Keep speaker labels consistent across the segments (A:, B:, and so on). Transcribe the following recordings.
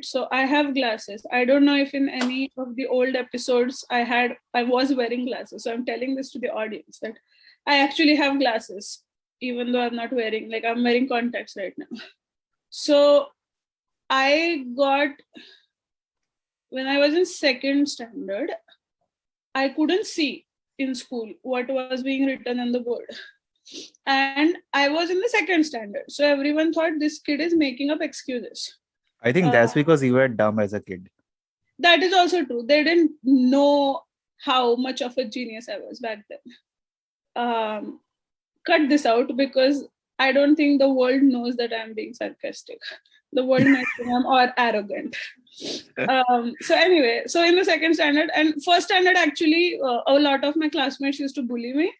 A: right? So I have glasses. I don't know if in any of the old episodes I was wearing glasses. So I'm telling this to the audience that I actually have glasses, even though I'm not wearing, like I'm wearing contacts right now. So when I was in second standard, I couldn't see in school what was being written on the board. And I was in the second standard. So everyone thought this kid is making up excuses.
B: I think that's because you were dumb as a kid.
A: That is also true. They didn't know how much of a genius I was back then. Cut this out because I don't think the world knows that I'm being sarcastic. The world might think I'm or arrogant. So anyway, so in the second standard and first standard, actually, a lot of my classmates used to bully me.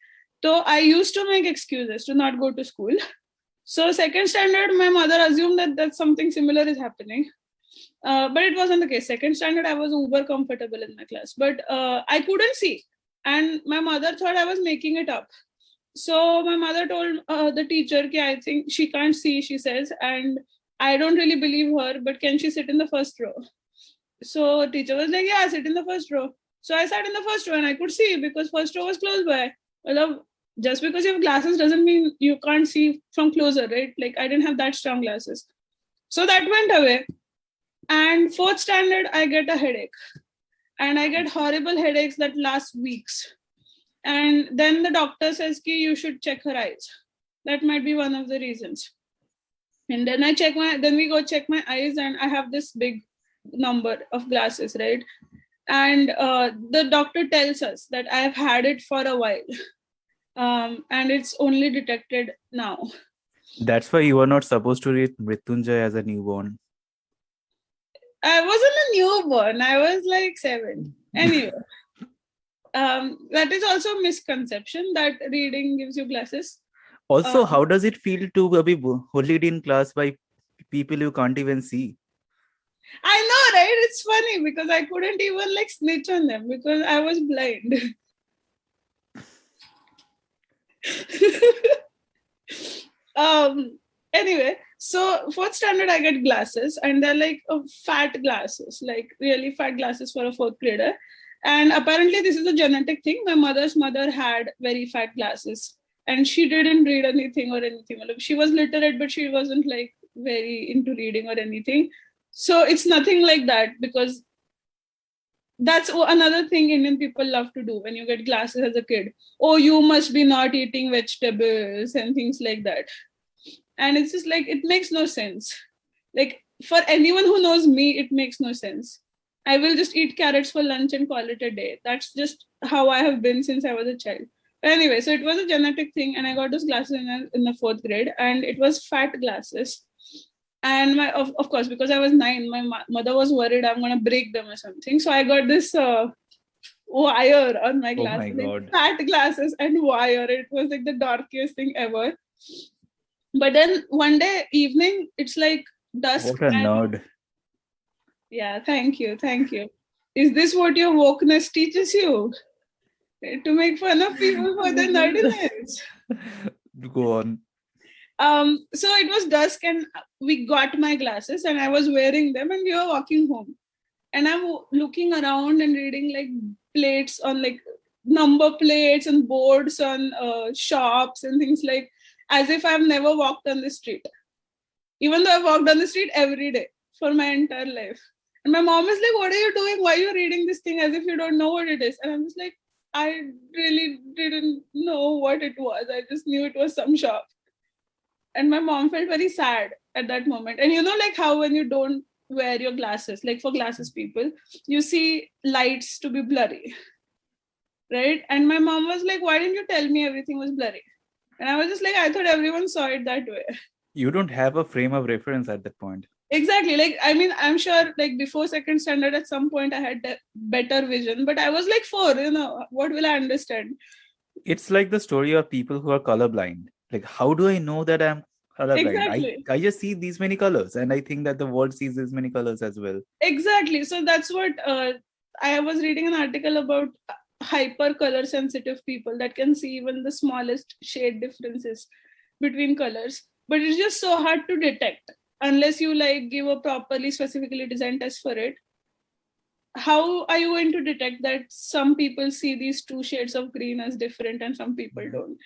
A: So I used to make excuses to not go to school. So second standard, my mother assumed that something similar is happening. But it wasn't the case. Second standard, I was uber comfortable in my class, but I couldn't see. And my mother thought I was making it up. So my mother told the teacher, I think she can't see, she says, and I don't really believe her, but can she sit in the first row? So teacher was like, yeah, sit in the first row. So I sat in the first row and I could see because first row was close by. Well, just because you have glasses doesn't mean you can't see from closer, right? Like I didn't have that strong glasses. So that went away. And fourth standard, I get a headache. And I get horrible headaches that last weeks. And then the doctor says, you should check her eyes. That might be one of the reasons. And then we go check my eyes, and I have this big number of glasses, right? And the doctor tells us that I have had it for a while. And it's only detected now.
B: That's why you were not supposed to read Mrityunjay as a newborn.
A: I wasn't a newborn. I was like 7. Anyway, that is also a misconception that reading gives you glasses.
B: Also, how does it feel to be bullied in class by people you can't even see?
A: I know, right? It's funny because I couldn't even like snitch on them because I was blind. Anyway, so fourth standard I get glasses, and they're like fat glasses, like really fat glasses for a fourth grader. And apparently this is a genetic thing. My mother's mother had very fat glasses, and she didn't read anything or anything. She was literate, but she wasn't like very into reading or anything. So it's nothing like that, because that's another thing Indian people love to do when you get glasses as a kid. Oh, you must be not eating vegetables and things like that. And it's just like, it makes no sense. Like for anyone who knows me, it makes no sense. I will just eat carrots for lunch and call it a day. That's just how I have been since I was a child. Anyway, so it was a genetic thing, and I got those glasses in the fourth grade, and it was fat glasses. And of course, because I was 9, my mother was worried I'm going to break them or something. So I got this wire on my glasses.
B: Oh my God.
A: Like fat glasses and wire. It was like the darkest thing ever. But then one day evening, it's like dusk.
B: What a nerd.
A: Yeah, thank you. Is this what your wokeness teaches you? To make fun of people for their nerdiness?
B: Go on.
A: So it was dusk, and we got my glasses, and I was wearing them, and we were walking home. And I'm looking around and reading like plates on like number plates and boards on shops and things, like as if I've never walked on the street, even though I've walked on the street every day for my entire life. And my mom is like, what are you doing? Why are you reading this thing as if you don't know what it is? And I'm just like, I really didn't know what it was. I just knew it was some shop. And my mom felt very sad at that moment. And you know, like how when you don't wear your glasses, like for glasses people, you see lights to be blurry, right? And my mom was like, why didn't you tell me everything was blurry? And I was just like, I thought everyone saw it that way.
B: You don't have a frame of reference at that point.
A: Exactly. Like, I mean, I'm sure like before second standard, at some point I had better vision, but I was like 4, what will I understand?
B: It's like the story of people who are colorblind. Like, how do I know that I'm colorblind?
A: Exactly.
B: I just see these many colors, and I think that the world sees these many colors as well.
A: Exactly. So that's what I was reading an article about hyper color sensitive people that can see even the smallest shade differences between colors, but it's just so hard to detect. unless you like give a properly specifically designed test for it, how are you going to detect that some people see these two shades of green as different and some people don't?